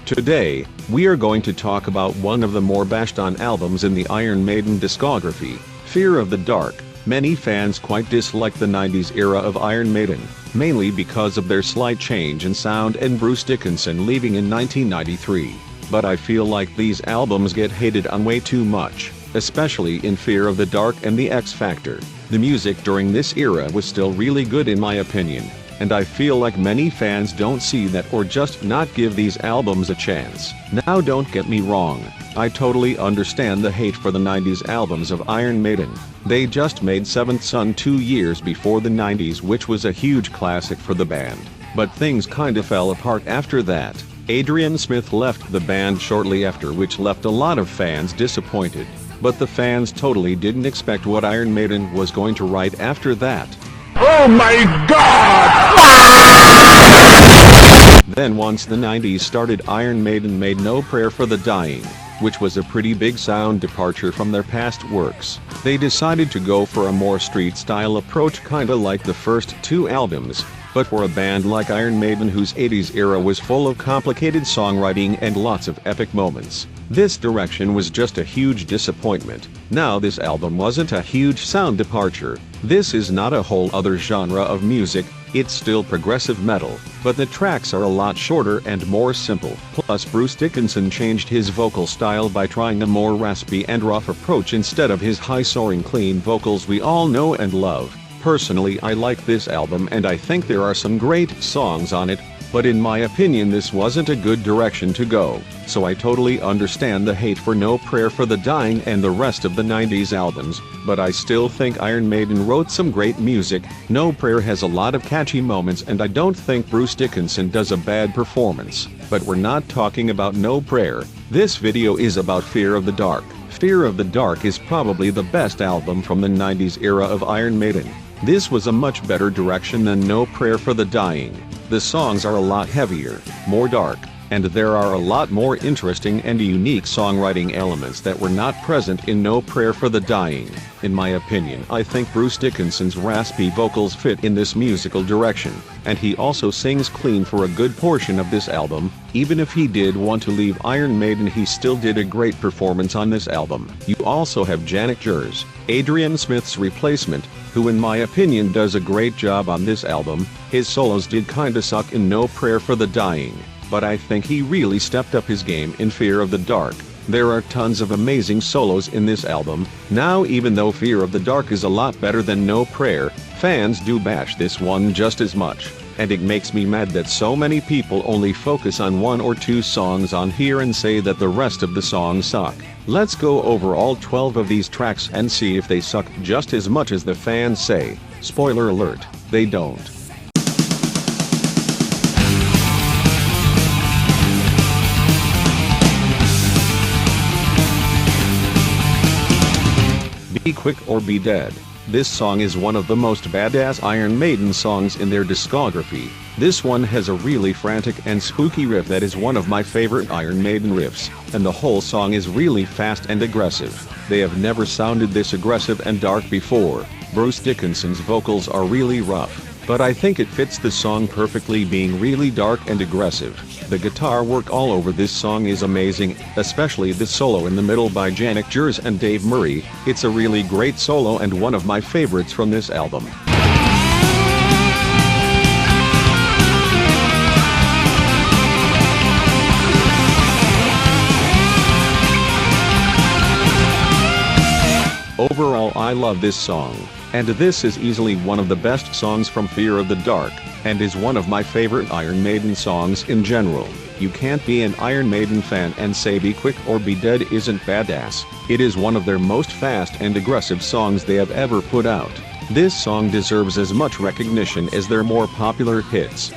Today, we are going to talk about one of the more bashed on albums in the Iron Maiden discography, Fear of the Dark. Many fans quite dislike the 90s era of Iron Maiden, mainly because of their slight change in sound and Bruce Dickinson leaving in 1993. But I feel like these albums get hated on way too much, especially in Fear of the Dark and the X Factor. The music during this era was still really good in my opinion, and I feel like many fans don't see that or just not give these albums a chance. Now don't get me wrong, I totally understand the hate for the 90s albums of Iron Maiden. They just made Seventh Son 2 years before the 90s, which was a huge classic for the band. But things kinda fell apart after that. Adrian Smith left the band shortly after, which left a lot of fans disappointed. But the fans totally didn't expect what Iron Maiden was going to write after that. Oh my God! Then once the 90s started, Iron Maiden made No Prayer for the Dying, which was a pretty big sound departure from their past works. They decided to go for a more street-style approach, kinda like the first two albums. But for a band like Iron Maiden, whose 80s era was full of complicated songwriting and lots of epic moments, this direction was just a huge disappointment. Now this album wasn't a huge sound departure. This is not a whole other genre of music, it's still progressive metal, but the tracks are a lot shorter and more simple. Plus Bruce Dickinson changed his vocal style by trying a more raspy and rough approach instead of his high soaring clean vocals we all know and love. Personally, I like this album and I think there are some great songs on it, but in my opinion this wasn't a good direction to go. So I totally understand the hate for No Prayer for the Dying and the rest of the 90s albums, but I still think Iron Maiden wrote some great music. No Prayer has a lot of catchy moments and I don't think Bruce Dickinson does a bad performance. But we're not talking about No Prayer. This video is about Fear of the Dark. Fear of the Dark is probably the best album from the 90s era of Iron Maiden. This was a much better direction than No Prayer for the Dying. The songs are a lot heavier, more dark, and there are a lot more interesting and unique songwriting elements that were not present in No Prayer for the Dying. In my opinion, I think Bruce Dickinson's raspy vocals fit in this musical direction, and he also sings clean for a good portion of this album. Even if he did want to leave Iron Maiden, he still did a great performance on this album. You also have Janet Jers, Adrian Smith's replacement, who in my opinion does a great job on this album. His solos did kinda suck in No Prayer for the Dying, but I think he really stepped up his game in Fear of the Dark. There are tons of amazing solos in this album. Now even though Fear of the Dark is a lot better than No Prayer, fans do bash this one just as much. And it makes me mad that so many people only focus on one or two songs on here and say that the rest of the songs suck. Let's go over all 12 of these tracks and see if they suck just as much as the fans say. Spoiler alert, they don't. Be Quick or Be Dead. This song is one of the most badass Iron Maiden songs in their discography. This one has a really frantic and spooky riff that is one of my favorite Iron Maiden riffs, and the whole song is really fast and aggressive. They have never sounded this aggressive and dark before. Bruce Dickinson's vocals are really rough, but I think it fits the song perfectly, being really dark and aggressive. The guitar work all over this song is amazing, especially the solo in the middle by Janet Jers and Dave Murray. It's a really great solo and one of my favorites from this album. Overall, I love this song, and this is easily one of the best songs from Fear of the Dark, and is one of my favorite Iron Maiden songs in general. You can't be an Iron Maiden fan and say Be Quick or Be Dead isn't badass. It is one of their most fast and aggressive songs they have ever put out. This song deserves as much recognition as their more popular hits.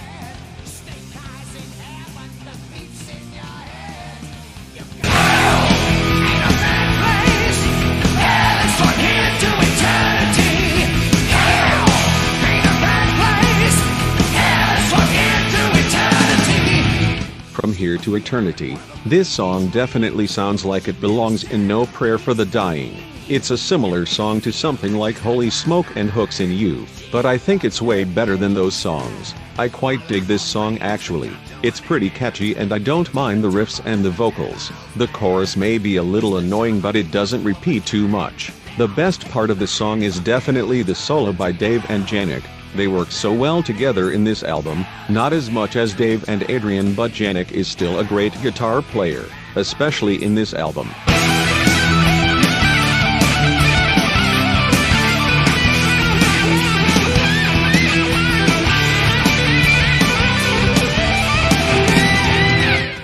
From Here to Eternity. This song definitely sounds like it belongs in No Prayer for the Dying. It's a similar song to something like Holy Smoke and Hooks in You, but I think it's way better than those songs. I quite dig this song actually. It's pretty catchy and I don't mind the riffs and the vocals. The chorus may be a little annoying but it doesn't repeat too much. The best part of the song is definitely the solo by Dave and Janik. They work so well together in this album, not as much as Dave and Adrian, but Janik is still a great guitar player, especially in this album.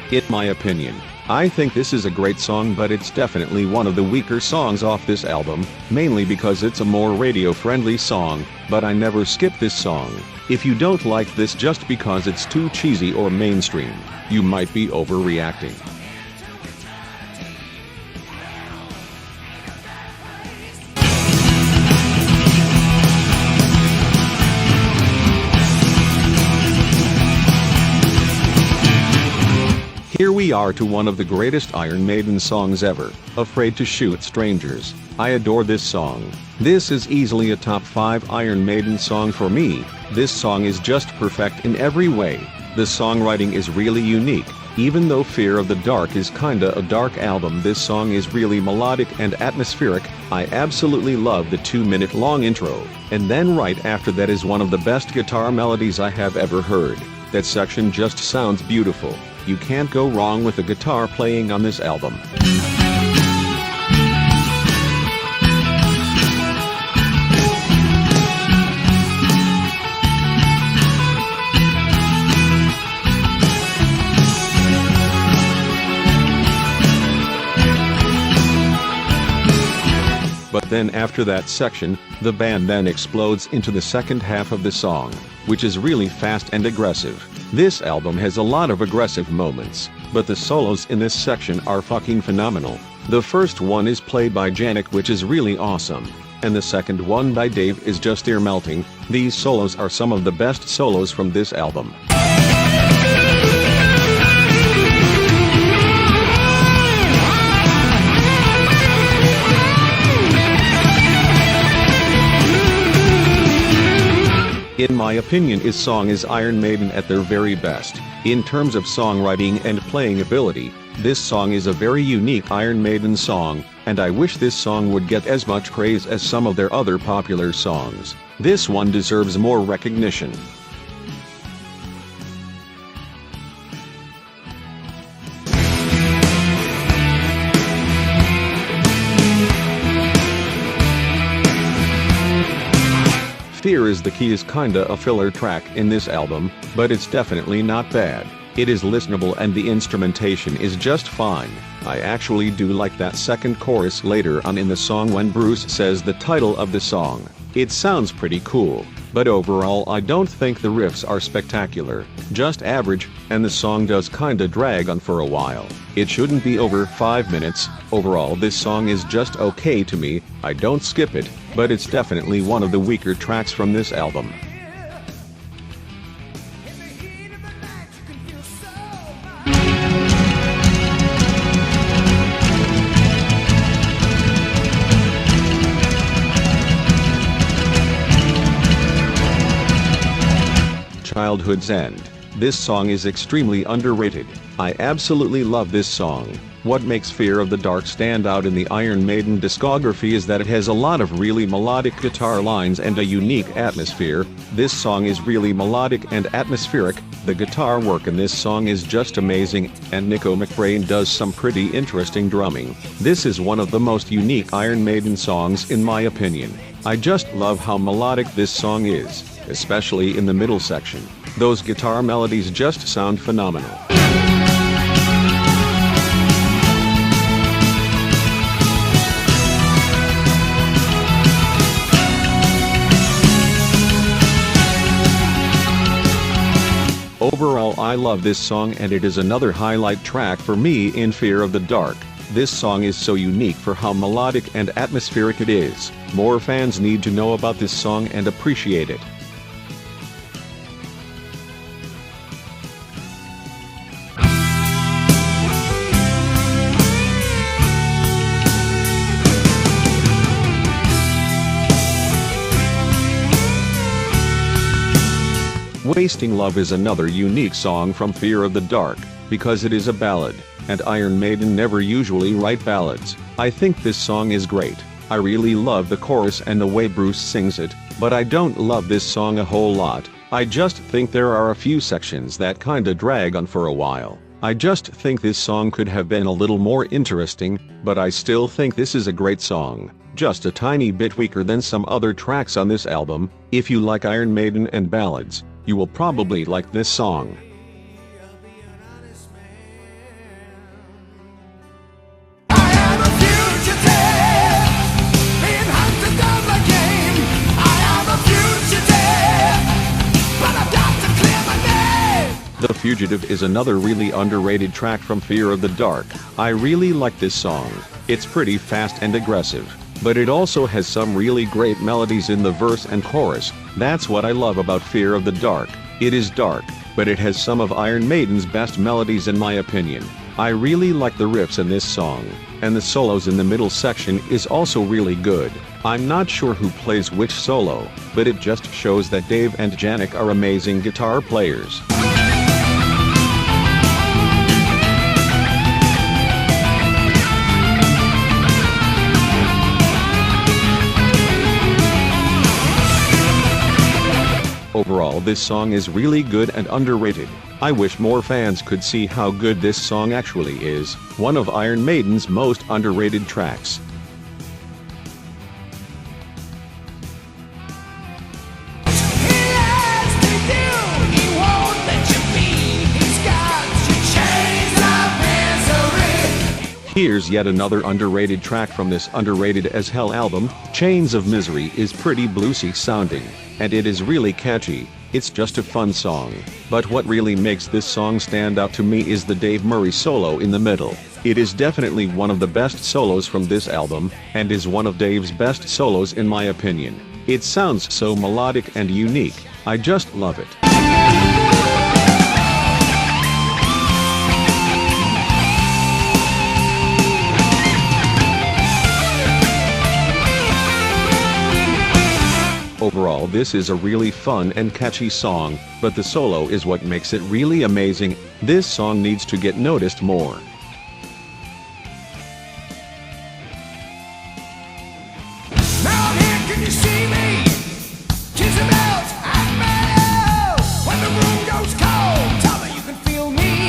In my opinion, I think this is a great song, but it's definitely one of the weaker songs off this album, mainly because it's a more radio-friendly song, but I never skip this song. If you don't like this just because it's too cheesy or mainstream, you might be overreacting. Here we are to one of the greatest Iron Maiden songs ever, Afraid to Shoot Strangers. I adore this song. This is easily a top 5 Iron Maiden song for me. This song is just perfect in every way. The songwriting is really unique. Even though Fear of the Dark is kinda a dark album, this song is really melodic and atmospheric. I absolutely love the 2-minute long intro, and then right after that is one of the best guitar melodies I have ever heard. That section just sounds beautiful. You can't go wrong with the guitar playing on this album. But then after that section, the band then explodes into the second half of the song, which is really fast and aggressive. This album has a lot of aggressive moments, but the solos in this section are fucking phenomenal. The first one is played by Janik, which is really awesome, and the second one by Dave is just ear-melting. These solos are some of the best solos from this album. In my opinion, this song is Iron Maiden at their very best. In terms of songwriting and playing ability, this song is a very unique Iron Maiden song, and I wish this song would get as much praise as some of their other popular songs. This one deserves more recognition. Fear is the Key is kinda a filler track in this album, but it's definitely not bad. It is listenable and the instrumentation is just fine. I actually do like that second chorus later on in the song when Bruce says the title of the song. It sounds pretty cool, but overall I don't think the riffs are spectacular, just average, and the song does kinda drag on for a while. It shouldn't be over 5 minutes. Overall this song is just okay to me. I don't skip it, but it's definitely one of the weaker tracks from this album. Childhood's End. This song is extremely underrated. I absolutely love this song. What makes Fear of the Dark stand out in the Iron Maiden discography is that it has a lot of really melodic guitar lines and a unique atmosphere. This song is really melodic and atmospheric. The guitar work in this song is just amazing, and Nico McBrain does some pretty interesting drumming. This is one of the most unique Iron Maiden songs in my opinion. I just love how melodic this song is, especially in the middle section. Those guitar melodies just sound phenomenal. Overall I love this song and it is another highlight track for me in Fear of the Dark. This song is so unique for how melodic and atmospheric it is. More fans need to know about this song and appreciate it. Wasting Love is another unique song from Fear of the Dark, because it is a ballad, and Iron Maiden never usually write ballads. I think this song is great. I really love the chorus and the way Bruce sings it, but I don't love this song a whole lot. I just think there are a few sections that kinda drag on for a while. I just think this song could have been a little more interesting, but I still think this is a great song, just a tiny bit weaker than some other tracks on this album. If you like Iron Maiden and ballads, you will probably like this song. The Fugitive is another really underrated track from Fear of the Dark. I really like this song. It's pretty fast and aggressive, but it also has some really great melodies in the verse and chorus. That's what I love about Fear of the Dark. It is dark, but it has some of Iron Maiden's best melodies in my opinion. I really like the riffs in this song, and the solos in the middle section is also really good. I'm not sure who plays which solo, but it just shows that Dave and Janek are amazing guitar players. Overall, this song is really good and underrated. I wish more fans could see how good this song actually is, one of Iron Maiden's most underrated tracks. Here's yet another underrated track from this underrated as hell album. Chains of Misery is pretty bluesy sounding, and it is really catchy. It's just a fun song. But what really makes this song stand out to me is the Dave Murray solo in the middle. It is definitely one of the best solos from this album, and is one of Dave's best solos in my opinion. It sounds so melodic and unique. I just love it. Overall, this is a really fun and catchy song, but the solo is what makes it really amazing. This song needs to get noticed more. Now here, can you see me? Kiss him out, I'm mad. When the room goes cold, tell me you can feel me,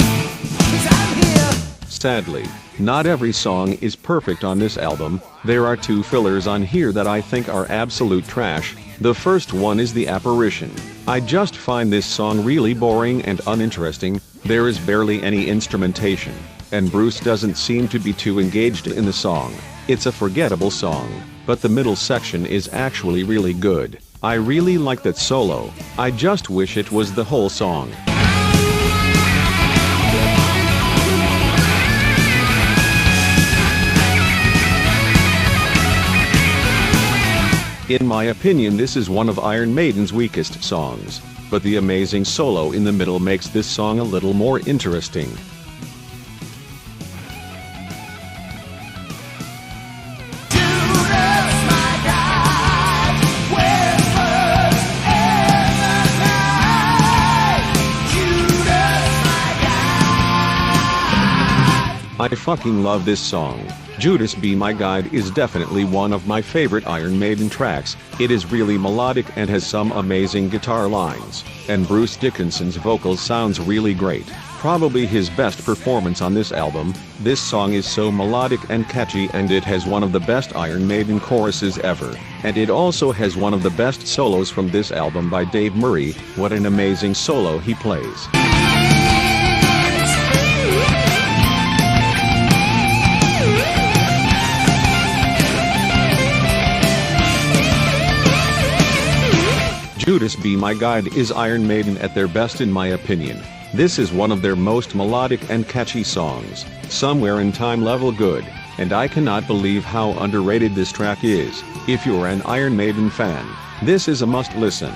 'cause I'm here. Sadly, not every song is perfect on this album. There are two fillers on here that I think are absolute trash. The first one is the Apparition. I just find this song really boring and uninteresting. There is barely any instrumentation, and Bruce doesn't seem to be too engaged in the song. It's a forgettable song, but the middle section is actually really good. I really like that solo. I just wish it was the whole song. In my opinion, this is one of Iron Maiden's weakest songs, but the amazing solo in the middle makes this song a little more interesting. I fucking love this song. Judas B My Guide is definitely one of my favorite Iron Maiden tracks. It is really melodic and has some amazing guitar lines, and Bruce Dickinson's vocals sounds really great. Probably his best performance on this album. This song is so melodic and catchy, and it has one of the best Iron Maiden choruses ever. And it also has one of the best solos from this album by Dave Murray. What an amazing solo he plays. Judas B My Guide is Iron Maiden at their best in my opinion. This is one of their most melodic and catchy songs, somewhere in time level good, and I cannot believe how underrated this track is. If you're an Iron Maiden fan, this is a must listen.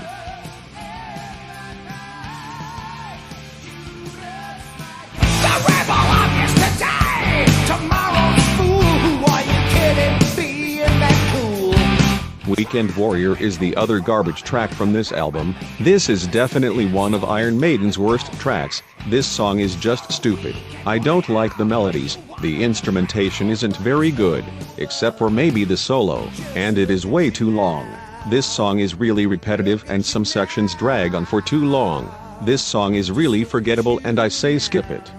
We Weekend Warrior is the other garbage track from this album. This is definitely one of Iron Maiden's worst tracks. This song is just stupid. I don't like the melodies, the instrumentation isn't very good, except for maybe the solo, and it is way too long. This song is really repetitive and some sections drag on for too long. This song is really forgettable and I say skip it.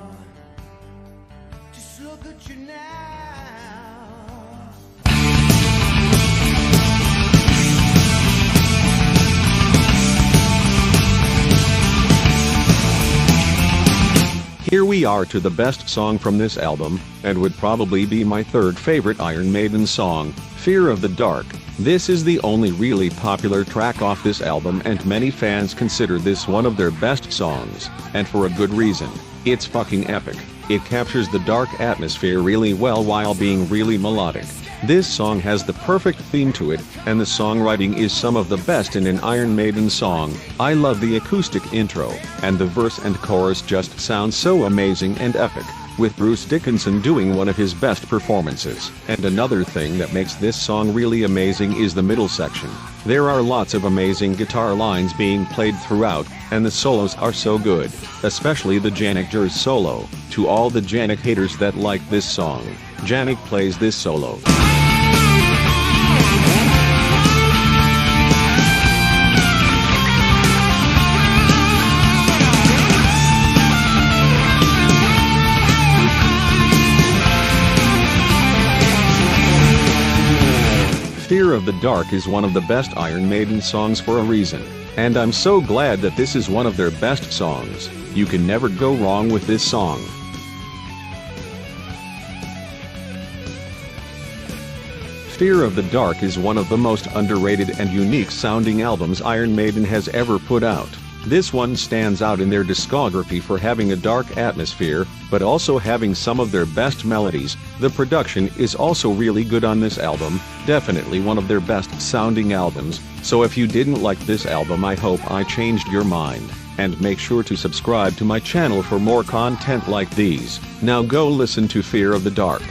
Just look at you now. Here we are to the best song from this album, and would probably be my third favorite Iron Maiden song, Fear of the Dark. This is the only really popular track off this album and many fans consider this one of their best songs, and for a good reason. It's fucking epic. It captures the dark atmosphere really well while being really melodic. This song has the perfect theme to it, and the songwriting is some of the best in an Iron Maiden song. I love the acoustic intro, and the verse and chorus just sound so amazing and epic, with Bruce Dickinson doing one of his best performances. And another thing that makes this song really amazing is the middle section. There are lots of amazing guitar lines being played throughout, and the solos are so good, especially the Janik Jers solo. To all the Janik haters that like this song, Janik plays this solo. Fear of the Dark is one of the best Iron Maiden songs for a reason, and I'm so glad that this is one of their best songs. You can never go wrong with this song. Fear of the Dark is one of the most underrated and unique sounding albums Iron Maiden has ever put out. This one stands out in their discography for having a dark atmosphere, but also having some of their best melodies. The production is also really good on this album, definitely one of their best sounding albums. So if you didn't like this album, I hope I changed your mind. And make sure to subscribe to my channel for more content like these. Now go listen to Fear of the Dark.